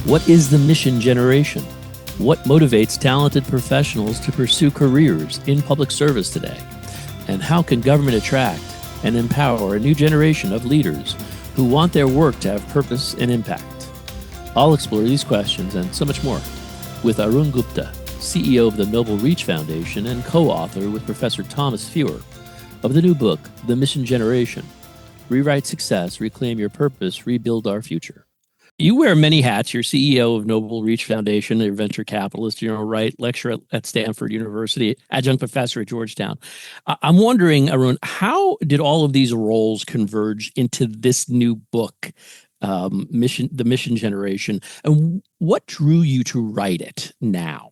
What is the mission generation? What motivates talented professionals to pursue careers in public service today? And how can government attract and empower a new generation of leaders who want their work to have purpose and impact? I'll explore these questions and so much more with Arun Gupta, CEO of the Noble Reach Foundation and co-author with Professor Thomas Fewer of the new book, The Mission Generation: Rewrite Success, Reclaim Your Purpose, Rebuild Our Future. You wear many hats. You're CEO of Noble Reach Foundation, a venture capitalist, right, lecturer at Stanford University, adjunct professor at Georgetown. I'm wondering, Arun, how did all of these roles converge into this new book, The Mission Generation, and what drew you to write it now?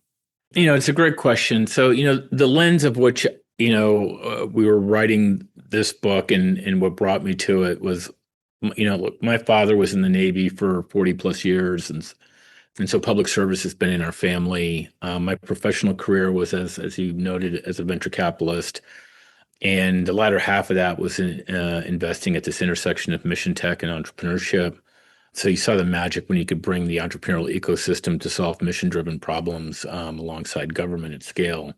It's a great question. So, the lens of which, we were writing this book and what brought me to it was, look, my father was in the Navy for 40 plus years. And so public service has been in our family. My professional career was, as you noted, as a venture capitalist. And the latter half of that was in, investing at this intersection of mission tech and entrepreneurship. So you saw the magic when you could bring the entrepreneurial ecosystem to solve mission-driven problems alongside government at scale.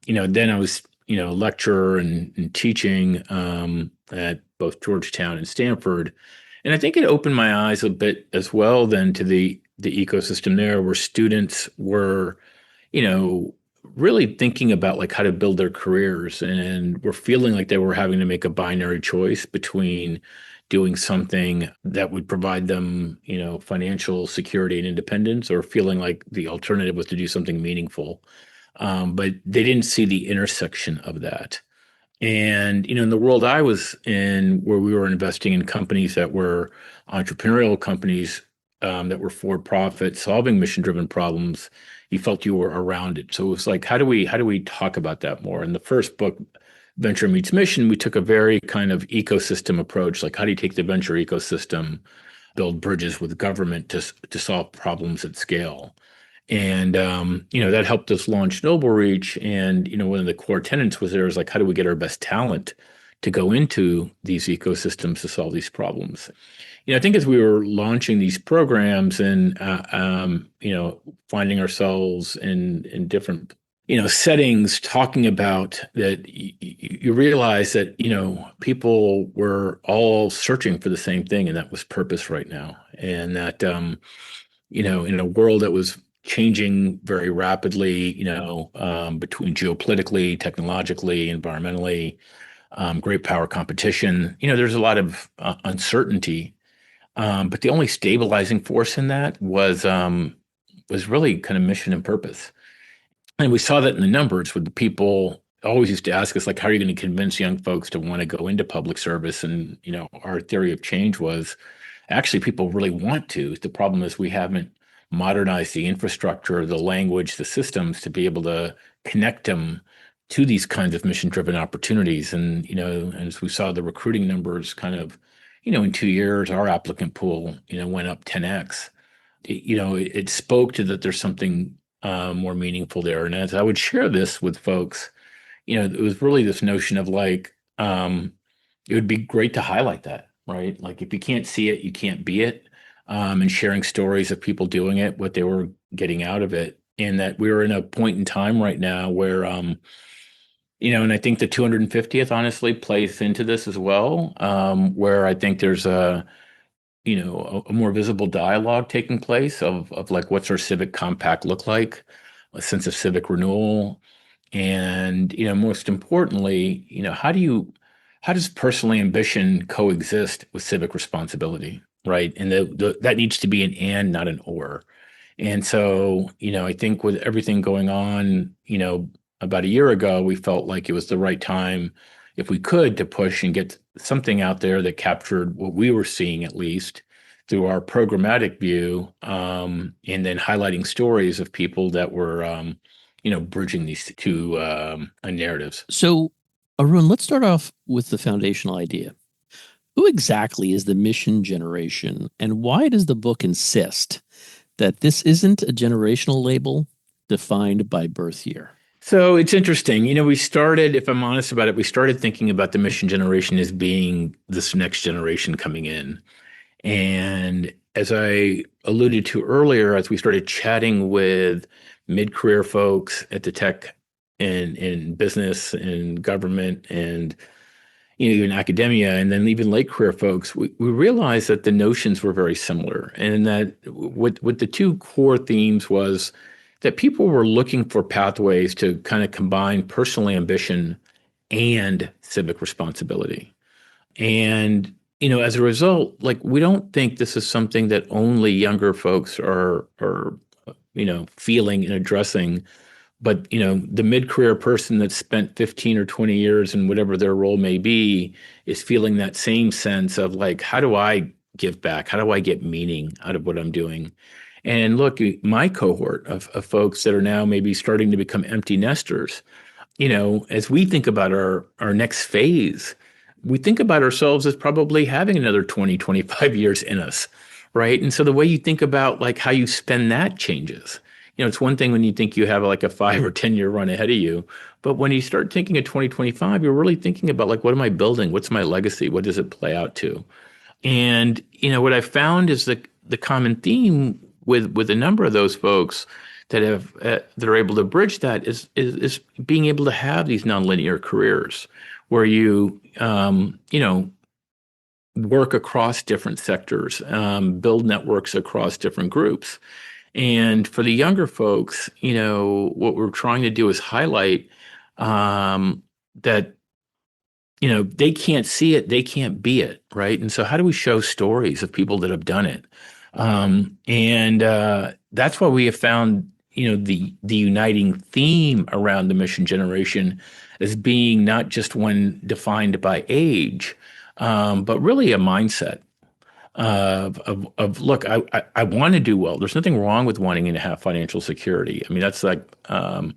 Then I was, a lecturer and teaching at both Georgetown and Stanford. And I think it opened my eyes a bit as well then to the ecosystem there where students were, really thinking about like how to build their careers and were feeling like they were having to make a binary choice between doing something that would provide them, financial security and independence, or feeling like the alternative was to do something meaningful. But they didn't see the intersection of that. And, in the world I was in, where we were investing in companies that were entrepreneurial companies that were for profit, solving mission-driven problems, you felt you were around it. So it was like, how do we talk about that more? In the first book, Venture Meets Mission, we took a very kind of ecosystem approach. Like, how do you take the venture ecosystem, build bridges with government to solve problems at scale? And, that helped us launch Noble Reach. And, one of the core tenets was there was like, how do we get our best talent to go into these ecosystems to solve these problems? I think as we were launching these programs and, finding ourselves in different, settings, talking about that, you realize that, people were all searching for the same thing, and that was purpose right now. And that, in a world that was changing very rapidly, between geopolitically, technologically, environmentally, great power competition, there's a lot of uncertainty. But the only stabilizing force in that was really kind of mission and purpose. And we saw that in the numbers with the people always used to ask us, like, how are you going to convince young folks to want to go into public service? And, our theory of change was actually people really want to. The problem is we haven't modernized the infrastructure, the language, the systems to be able to connect them to these kinds of mission-driven opportunities. And, as we saw the recruiting numbers kind of, in 2 years, our applicant pool, went up 10x. It spoke to that there's something more meaningful there. And as I would share this with folks, it was really this notion of like, it would be great to highlight that, right? Like if you can't see it, you can't be it. And sharing stories of people doing it, what they were getting out of it. And that we were in a point in time right now where, and I think the 250th honestly plays into this as well, where I think there's a more visible dialogue taking place of like, what's our civic compact look like, a sense of civic renewal. And, most importantly, how does personal ambition coexist with civic responsibility? Right. And that needs to be an and, not an or. And so, I think with everything going on, about a year ago, we felt like it was the right time, if we could, to push and get something out there that captured what we were seeing, at least through our programmatic view, and then highlighting stories of people that were, bridging these two narratives. So, Arun, let's start off with the foundational idea. Who exactly is the mission generation, and why does the book insist that this isn't a generational label defined by birth year? So it's interesting. We started, if I'm honest about it, we started thinking about the mission generation as being this next generation coming in. And as I alluded to earlier, as we started chatting with mid-career folks at the tech and in business and government and even academia, and then even late career folks, we realized that the notions were very similar, and that what the two core themes was that people were looking for pathways to kind of combine personal ambition and civic responsibility. And, as a result, like we don't think this is something that only younger folks are feeling and addressing, but, the mid-career person that spent 15 or 20 years in whatever their role may be is feeling that same sense of like, how do I give back? How do I get meaning out of what I'm doing? And look, my cohort of folks that are now maybe starting to become empty nesters, as we think about our next phase, we think about ourselves as probably having another 20, 25 years in us, right? And so the way you think about like how you spend that changes. It's one thing when you think you have like a 5 or 10 year run ahead of you, but when you start thinking of 2025, you're really thinking about like, what am I building? What's my legacy? What does it play out to? And what I found is the common theme with a number of those folks that are able to bridge that is being able to have these nonlinear careers where you work across different sectors, build networks across different groups. And for the younger folks, what we're trying to do is highlight that they can't see it, they can't be it, right? And so how do we show stories of people that have done it? And that's why we have found, the uniting theme around the mission generation as being not just one defined by age, but really a mindset of look, I want to do well. There's nothing wrong with wanting to have financial security. I mean, that's like a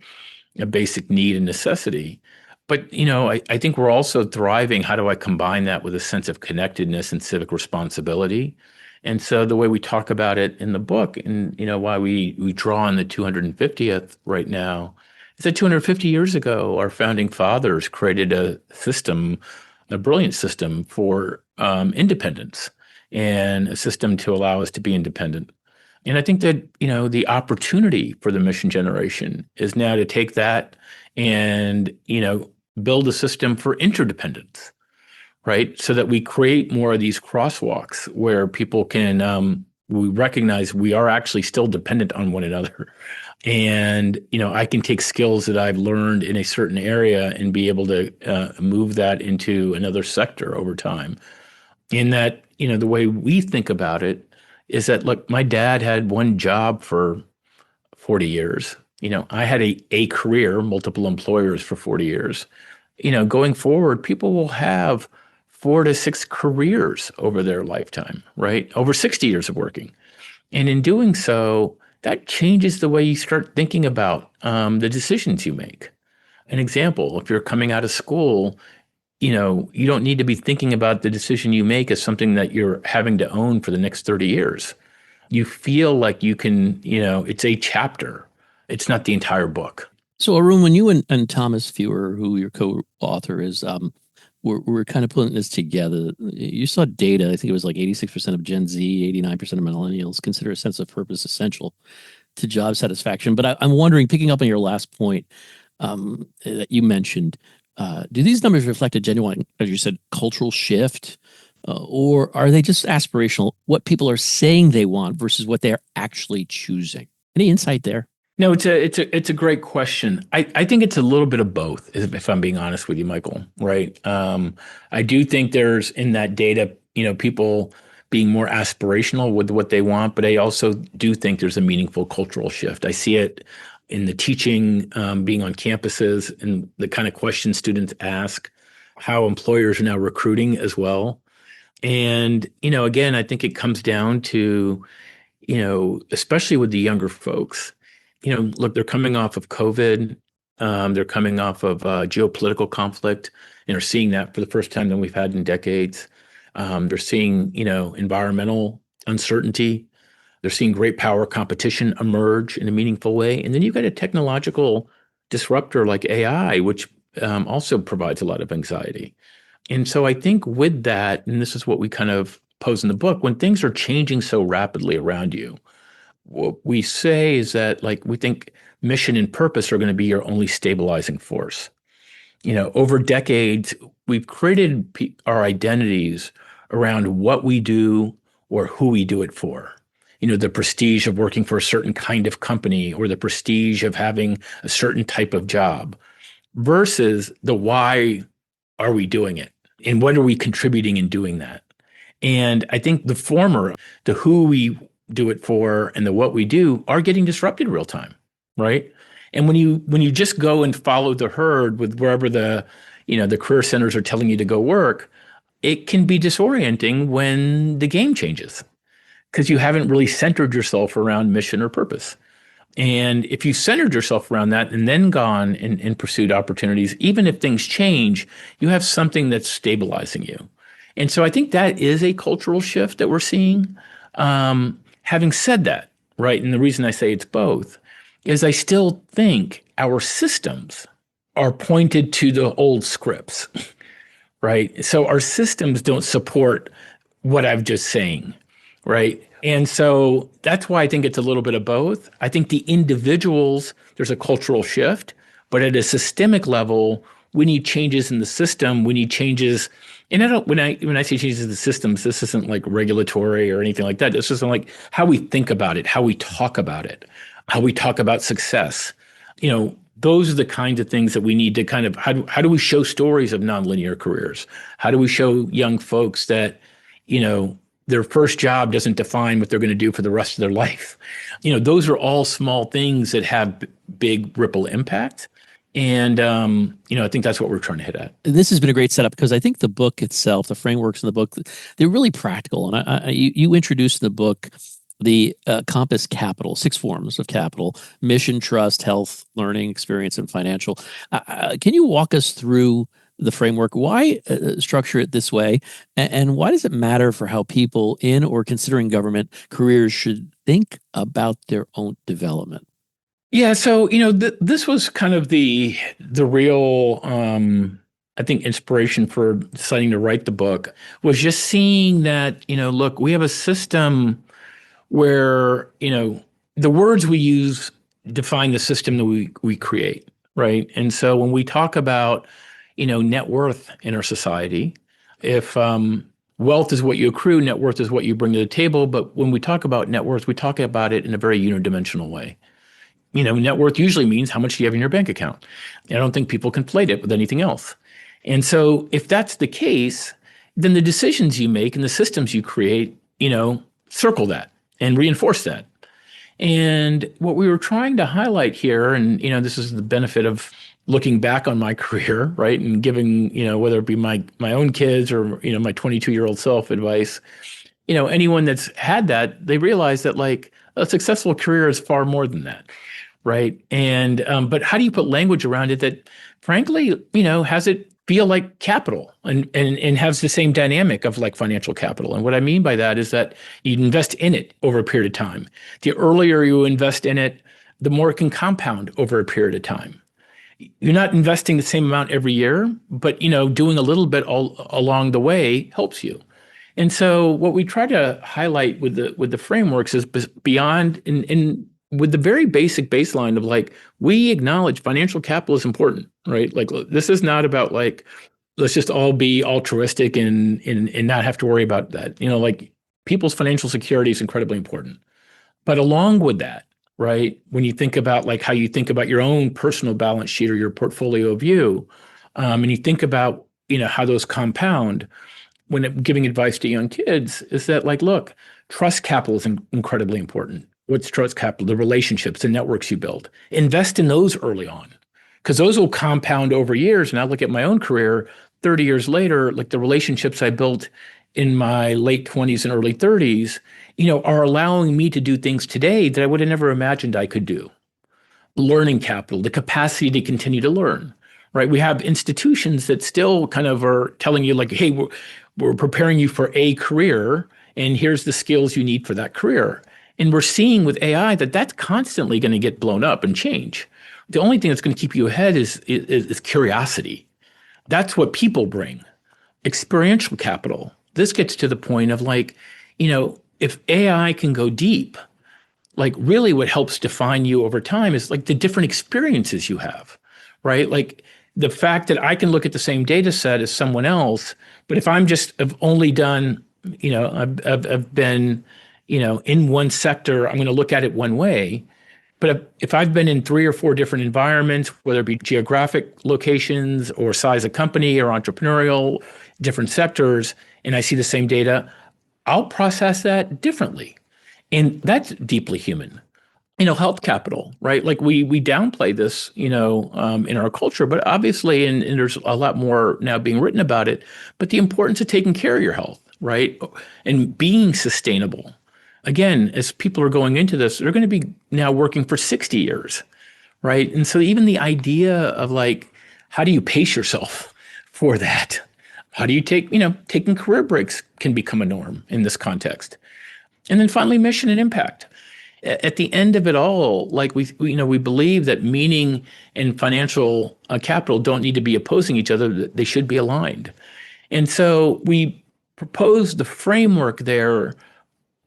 basic need and necessity. But, I think we're also thriving. How do I combine that with a sense of connectedness and civic responsibility? And so the way we talk about it in the book and, why we draw on the 250th right now is that 250 years ago, our founding fathers created a system, a brilliant system for independence and a system to allow us to be independent. And I think that, the opportunity for the mission generation is now to take that and, build a system for interdependence, right? So that we create more of these crosswalks where people can, we recognize we are actually still dependent on one another. And, I can take skills that I've learned in a certain area and be able to move that into another sector over time. In that, the way we think about it is that, look, my dad had one job for 40 years. I had a career, multiple employers for 40 years. Going forward, people will have 4 to 6 careers over their lifetime, right? Over 60 years of working. And in doing so, that changes the way you start thinking about the decisions you make. An example, if you're coming out of school, you don't need to be thinking about the decision you make as something that you're having to own for the next 30 years. You feel like you can, it's a chapter. It's not the entire book. So, Arun, when you and Thomas Fewer, who your co-author is, we're kind of putting this together, you saw data. I think it was like 86% of Gen Z, 89% of millennials consider a sense of purpose essential to job satisfaction. But I'm wondering, picking up on your last point that you mentioned, do these numbers reflect a genuine, as you said, cultural shift? Or are they just aspirational, what people are saying they want versus what they're actually choosing? Any insight there? No, it's a great question. I think it's a little bit of both, if I'm being honest with you, Michael, right? I do think there's in that data, people being more aspirational with what they want, but I also do think there's a meaningful cultural shift. I see it in the teaching, being on campuses and the kind of questions students ask, how employers are now recruiting as well. And, again, I think it comes down to, especially with the younger folks, look, they're coming off of COVID. They're coming off of geopolitical conflict and are seeing that for the first time that we've had in decades. They're seeing, environmental uncertainty. They're seeing great power competition emerge in a meaningful way. And then you've got a technological disruptor like AI, which also provides a lot of anxiety. And so I think with that, and this is what we kind of pose in the book, when things are changing so rapidly around you, what we say is that like we think mission and purpose are going to be your only stabilizing force. Over decades, we've created our identities around what we do or who we do it for. The prestige of working for a certain kind of company or the prestige of having a certain type of job versus the why are we doing it and what are we contributing in doing that. And I think the former, the who we do it for and the what we do are getting disrupted real time, right? And when you just go and follow the herd with wherever the career centers are telling you to go work, it can be disorienting when the game changes because you haven't really centered yourself around mission or purpose. And if you centered yourself around that and then gone and pursued opportunities, even if things change, you have something that's stabilizing you. And so I think that is a cultural shift that we're seeing. Having said that, right, and the reason I say it's both is I still think our systems are pointed to the old scripts, right? So our systems don't support what I'm just saying, right? And so that's why I think it's a little bit of both. I think the individuals, there's a cultural shift, but at a systemic level, we need changes in the system. We need changes. And when I say changes in the systems, this isn't like regulatory or anything like that. This is like how we think about it, how we talk about it, how we talk about success. Those are the kinds of things that we need to kind of, how do we show stories of nonlinear careers? How do we show young folks that, their first job doesn't define what they're going to do for the rest of their life? Those are all small things that have big ripple impact. And, I think that's what we're trying to hit at. This has been a great setup because I think the book itself, the frameworks in the book, they're really practical. And you introduced in the book the Compass Capital, 6 forms of capital: mission, trust, health, learning, experience, and financial. Can you walk us through the framework? Why structure it this way? And why does it matter for how people in or considering government careers should think about their own development? Yeah, so this was kind of the real I think inspiration for deciding to write the book was just seeing that look, we have a system where the words we use define the system that we create, right? And so when we talk about net worth in our society, if wealth is what you accrue, net worth is what you bring to the table. But when we talk about net worth, we talk about it in a very unidimensional way. Net worth usually means how much do you have in your bank account. I don't think people conflate it with anything else. And so if that's the case, then the decisions you make and the systems you create, circle that and reinforce that. And what we were trying to highlight here, and this is the benefit of looking back on my career, right, and giving whether it be my own kids or my 22-year-old self advice, anyone that's had that, they realize that like a successful career is far more than that. Right. And but how do you put language around it that, frankly, has it feel like capital and has the same dynamic of like financial capital? And what I mean by that is that you invest in it over a period of time. The earlier you invest in it, the more it can compound over a period of time. You're not investing the same amount every year, but doing a little bit all along the way helps you. And so what we try to highlight with the frameworks is beyond in with the very basic baseline of like, we acknowledge financial capital is important, right? Like, this is not about like, let's just all be altruistic and not have to worry about that. Like people's financial security is incredibly important. But along with that, right, when you think about like how you think about your own personal balance sheet or your portfolio view, and you think about, how those compound when giving advice to young kids is that like, look, trust capital is incredibly important. What's trust capital? The relationships, the networks you build. Invest in those early on because those will compound over years. And I look at my own career 30 years later, like the relationships I built in my late 20s and early 30s, are allowing me to do things today that I would have never imagined I could do. Learning capital, the capacity to continue to learn, right? We have institutions that still kind of are telling you like, hey, we're preparing you for a career and here's the skills you need for that career. And we're seeing with AI that that's constantly going to get blown up and change. The only thing that's going to keep you ahead is curiosity. That's what people bring. Experiential capital, this gets to the point of like, if AI can go deep, like really what helps define you over time is like the different experiences you have, right? Like the fact that I can look at the same data set as someone else, but if I've only done, I've been, in one sector, I'm going to look at it one way. But if I've been in 3 or 4 different environments, whether it be geographic locations or size of company or entrepreneurial, different sectors, and I see the same data, I'll process that differently. And that's deeply human. Health capital, right? Like we downplay this, in our culture, but obviously, and there's a lot more now being written about it, but the importance of taking care of your health, right? And being sustainable. Again, as people are going into this, they're going to be now working for 60 years, right? And so even the idea of like, how do you pace yourself for that? How do you taking career breaks can become a norm in this context. And then finally, mission and impact. At the end of it all, like we believe that meaning and financial capital don't need to be opposing each other; they should be aligned. And so we propose the framework there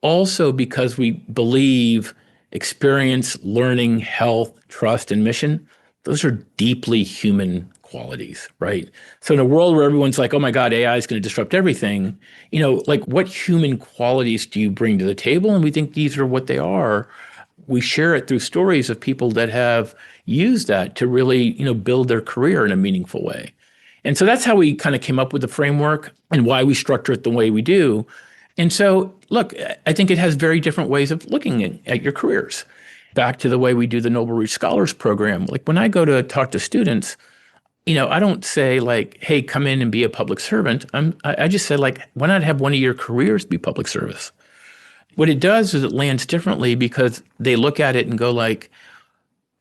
also because we believe experience, learning, health, trust, and mission, those are deeply human qualities, right? So in a world where everyone's like, oh my God, AI is going to disrupt everything, like what human qualities do you bring to the table? And we think these are what they are. We share it through stories of people that have used that to really, build their career in a meaningful way. And so that's how we kind of came up with the framework and why we structure it the way we do. And so, look, I think it has very different ways of looking at your careers. Back to the way we do the Noble Reach Scholars Program. Like when I go to talk to students, I don't say like, hey, come in and be a public servant. I just say like, why not have one of your careers be public service? What it does is it lands differently because they look at it and go like,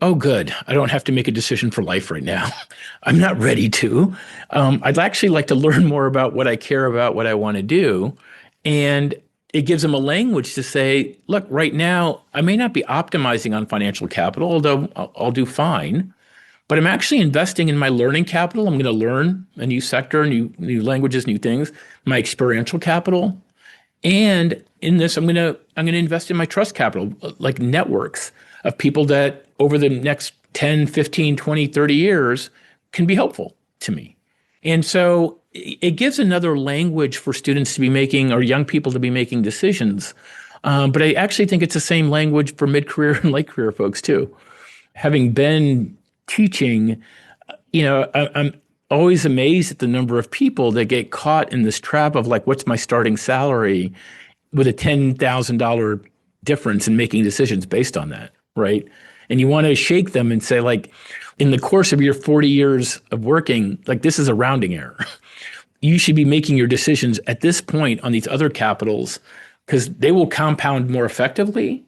oh, good. I don't have to make a decision for life right now. I'm not ready to. I'd actually like to learn more about what I care about, what I want to do. And it gives them a language to say, look, right now, I may not be optimizing on financial capital, although I'll do fine. But I'm actually investing in my learning capital. I'm going to learn a new sector, new languages, new things, my experiential capital. And in this, I'm going to invest in my trust capital, like networks of people that over the next 10, 15, 20, 30 years can be helpful to me. And so it gives another language for students to be making or young people to be making decisions. But I actually think it's the same language for mid-career and late career folks too. Having been teaching, I'm always amazed at the number of people that get caught in this trap of like, what's my starting salary with a $10,000 difference in making decisions based on that, right? And you want to shake them and say like, in the course of your 40 years of working, like this is a rounding error. You should be making your decisions at this point on these other capitals because they will compound more effectively.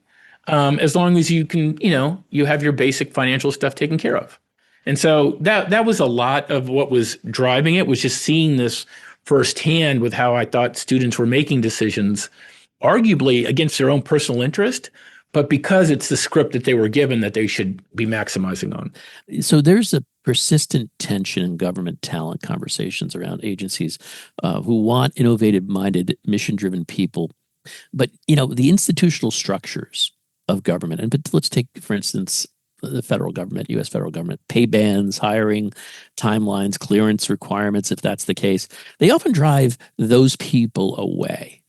As long as you can, you have your basic financial stuff taken care of. And so that was a lot of what was driving it, was just seeing this firsthand with how I thought students were making decisions, arguably against their own personal interest, but because it's the script that they were given that they should be maximizing on. So there's a persistent tension in government talent conversations around agencies who want innovative-minded, mission-driven people. But, the institutional structures of government, but let's take, for instance, the federal government, U.S. federal government, pay bands, hiring, timelines, clearance requirements, if that's the case, they often drive those people away.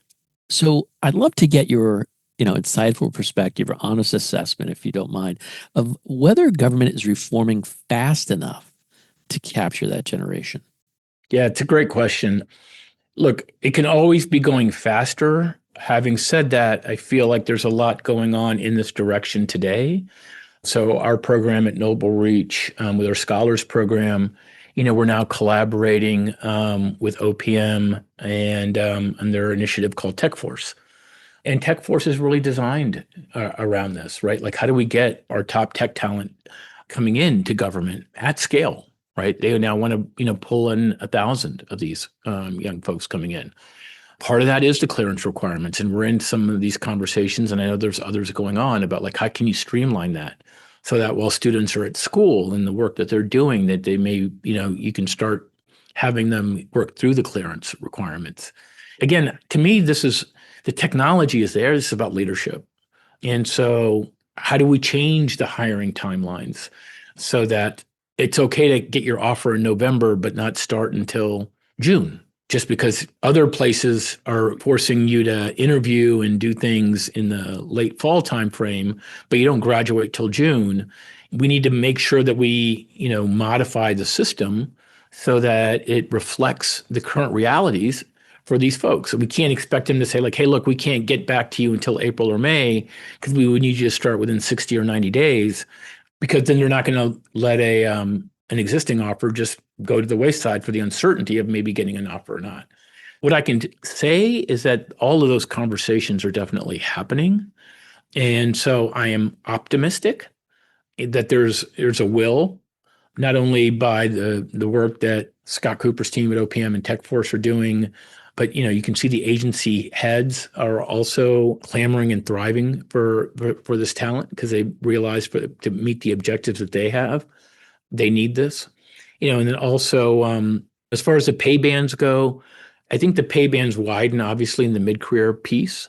So I'd love to get your, insightful perspective or honest assessment, if you don't mind, of whether government is reforming fast enough to capture that generation. Yeah, it's a great question. Look, it can always be going faster. Having said that, I feel like there's a lot going on in this direction today. So our program at Noble Reach, with our scholars program, we're now collaborating with OPM and their initiative called Tech Force. And Tech Force is really designed around this, right? Like, how do we get our top tech talent coming into government at scale, right? They now want to, pull in 1,000 of these young folks coming in. Part of that is the clearance requirements. And we're in some of these conversations, and I know there's others going on about like, how can you streamline that so that while students are at school and the work that they're doing, that they may, you can start having them work through the clearance requirements. Again, to me, the technology is there. This is about leadership. And so how do we change the hiring timelines so that it's okay to get your offer in November, but not start until June? Just because other places are forcing you to interview and do things in the late fall timeframe, but you don't graduate till June. We need to make sure that we, modify the system so that it reflects the current realities for these folks. We can't expect them to say like, hey, look, we can't get back to you until April or May because we would need you to start within 60 or 90 days, because then they're not going to let an existing offer just go to the wayside for the uncertainty of maybe getting an offer or not. What I can say is that all of those conversations are definitely happening. And so I am optimistic that there's a will, not only by the work that Scott Cooper's team at OPM and TechForce are doing, but you can see the agency heads are also clamoring and thriving for this talent because they realize to meet the objectives that they have, they need this. And then also as far as the pay bands go, I think the pay bands widen obviously in the mid-career piece.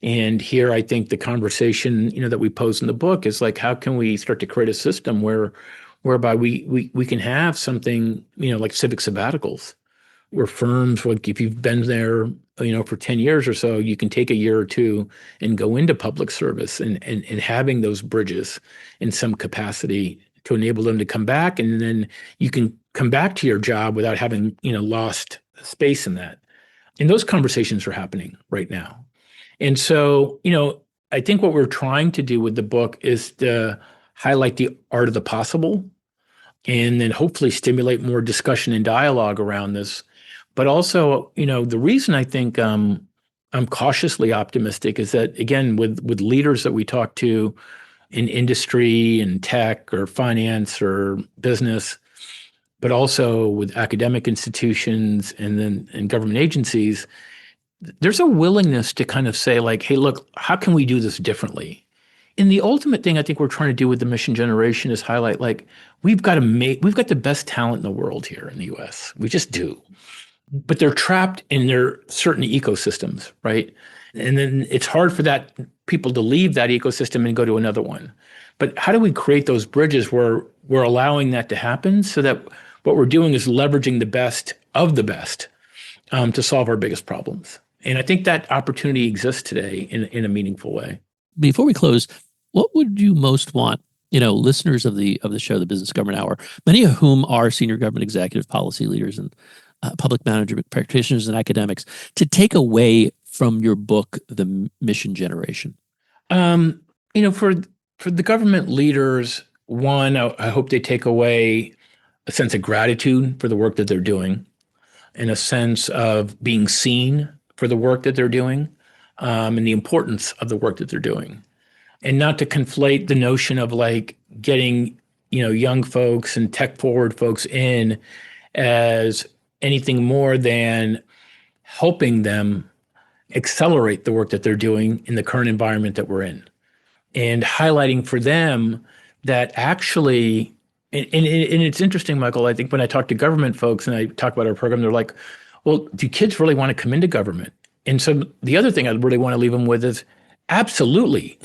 And here I think the conversation, that we pose in the book is like, how can we start to create a system whereby we can have something, like civic sabbaticals, where firms, if you've been there, for 10 years or so, you can take a year or two and go into public service and having those bridges in some capacity to enable them to come back. And then you can come back to your job without having, lost space in that. And those conversations are happening right now. And so, I think what we're trying to do with the book is to highlight the art of the possible and then hopefully stimulate more discussion and dialogue around this. But also, the reason I think I'm cautiously optimistic is that, again, with leaders that we talk to in industry and tech or finance or business, but also with academic institutions and government agencies, there's a willingness to kind of say like, hey, look, how can we do this differently? And the ultimate thing I think we're trying to do with the mission generation is highlight like we've got the best talent in the world here in the US. We just do. But they're trapped in their certain ecosystems, right? And then it's hard for that people to leave that ecosystem and go to another one. But how do we create those bridges where we're allowing that to happen so that what we're doing is leveraging the best of the best to solve our biggest problems? And I think that opportunity exists today in a meaningful way. Before we close, what would you most want, listeners of the show, the Business Government Hour, many of whom are senior government executive policy leaders and public management practitioners and academics, to take away from your book, The Mission Generation? For the government leaders, one, I hope they take away a sense of gratitude for the work that they're doing and a sense of being seen for the work that they're doing and the importance of the work that they're doing. And not to conflate the notion of like getting, young folks and tech forward folks in as anything more than helping them accelerate the work that they're doing in the current environment that we're in, and highlighting for them that actually, and it's interesting, Michael, I think when I talk to government folks and I talk about our program, they're like, well, do kids really want to come into government? And so the other thing I really want to leave them with is absolutely.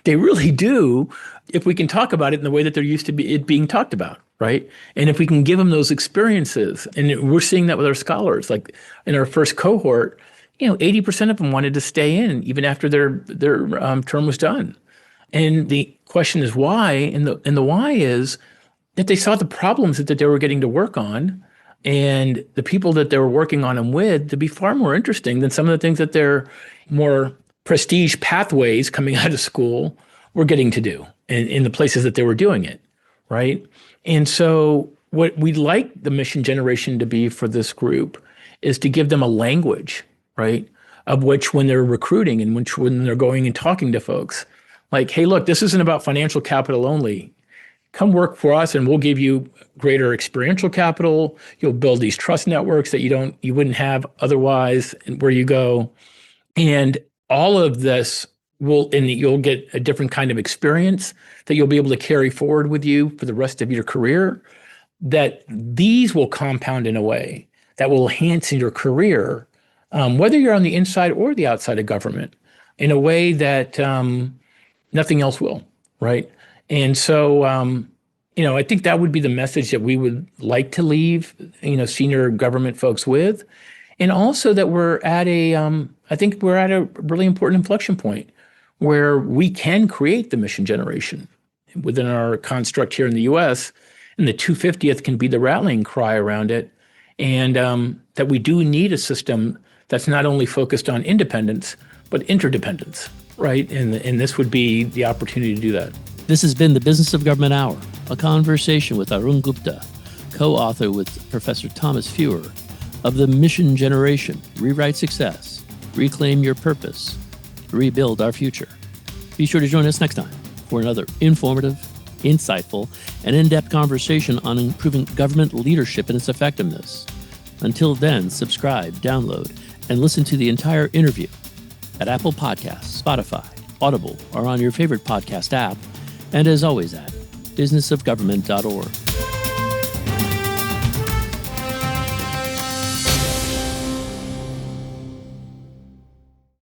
They really do, if we can talk about it in the way that they're used to it being talked about, right? And if we can give them those experiences, and we're seeing that with our scholars, like in our first cohort, 80% of them wanted to stay in even after their term was done. And the question is why, and the why is that they saw the problems that they were getting to work on and the people that they were working on them with to be far more interesting than some of the things that their more prestige pathways coming out of school were getting to do in the places that they were doing it, right? And so what we'd like the mission generation to be for this group is to give them a language, right, of which when they're recruiting and when they're going and talking to folks, like, hey, look, this isn't about financial capital only. Come work for us and we'll give you greater experiential capital. You'll build these trust networks that you wouldn't have otherwise where you go. And all of this you'll get a different kind of experience that you'll be able to carry forward with you for the rest of your career, that these will compound in a way that will enhance your career whether you're on the inside or the outside of government, in a way that nothing else will, right? And so, I think that would be the message that we would like to leave, senior government folks with. And also that I think we're at a really important inflection point where we can create the mission generation within our construct here in the U.S., and the 250th can be the rallying cry around it. And that we do need a system that's not only focused on independence, but interdependence, right? And this would be the opportunity to do that. This has been the Business of Government Hour, a conversation with Arun Gupta, co-author with Professor Thomas Feuer of The Mission Generation, Rewrite Success, Reclaim Your Purpose, Rebuild Our Future. Be sure to join us next time for another informative, insightful, and in-depth conversation on improving government leadership and its effectiveness. Until then, subscribe, download, and listen to the entire interview at Apple Podcasts, Spotify, Audible, or on your favorite podcast app, and as always at businessofgovernment.org.